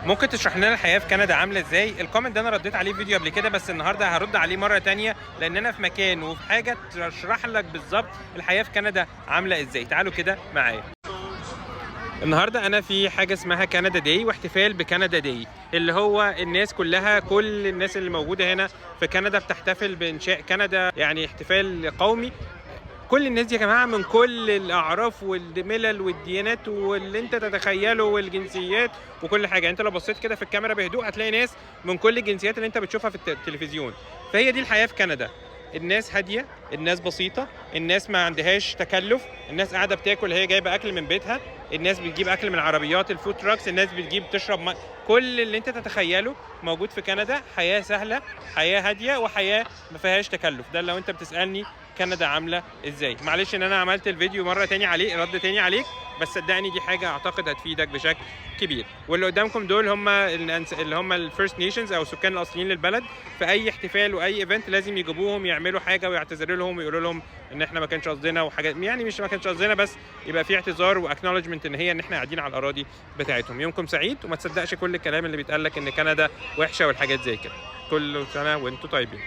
ممكن تشرح لنا الحياه في كندا عامله ازاي؟ الكومنت ده انا رديت عليه في فيديو قبل كده، بس النهارده هرد عليه مره تانية لان انا في مكان وفي حاجه تشرح لك بالظبط الحياه في كندا عامله ازاي. تعالوا كده معايا. النهارده انا في حاجه اسمها كندا داي، واحتفال بكندا داي اللي هو الناس كلها، كل الناس اللي موجوده هنا في كندا بتحتفل بانشاء كندا، يعني احتفال قومي. كل الناس دي يا جماعه من كل الاعراف والملل والديانات واللي انت تتخيله والجنسيات وكل حاجه. انت لو بصيت كده في الكاميرا بهدوء هتلاقي ناس من كل الجنسيات اللي انت بتشوفها في التلفزيون. فهي دي الحياه في كندا. الناس هاديه، الناس بسيطه، الناس ما عندهاش تكلف، الناس قاعده بتاكل، هي جايبه اكل من بيتها، الناس بتجيب اكل من عربيات الفود تراكس، الناس بتجيب تشرب كل اللي انت تتخيله موجود في كندا. حياه سهله، حياه هاديه، وحياه ما فيهاش تكلف. ده لو انت بتسالني كندا عامله ازاي. معلش ان انا عملت الفيديو مره تاني عليه، رد تاني عليك، بس صدقني دي حاجه اعتقد هتفيدك بشكل كبير. واللي قدامكم دول هم اللي هم الفيرست نيشنز او السكان الاصليين للبلد. في اي احتفال واي ايفنت لازم يجيبوهم يعملوا حاجه ويعتذروا لهم ويقولوا لهم ان احنا ما كانش قصدنا وحاجات، يعني مش ما كانش قصدنا، بس يبقى في اعتذار واكنولجمنت ان احنا قاعدين على الاراضي بتاعتهم. يومكم سعيد، وما تصدقش كل الكلام اللي بيتقال لك ان كندا وحشه والحاجات زي كده. كل سنه وانتم طيبين.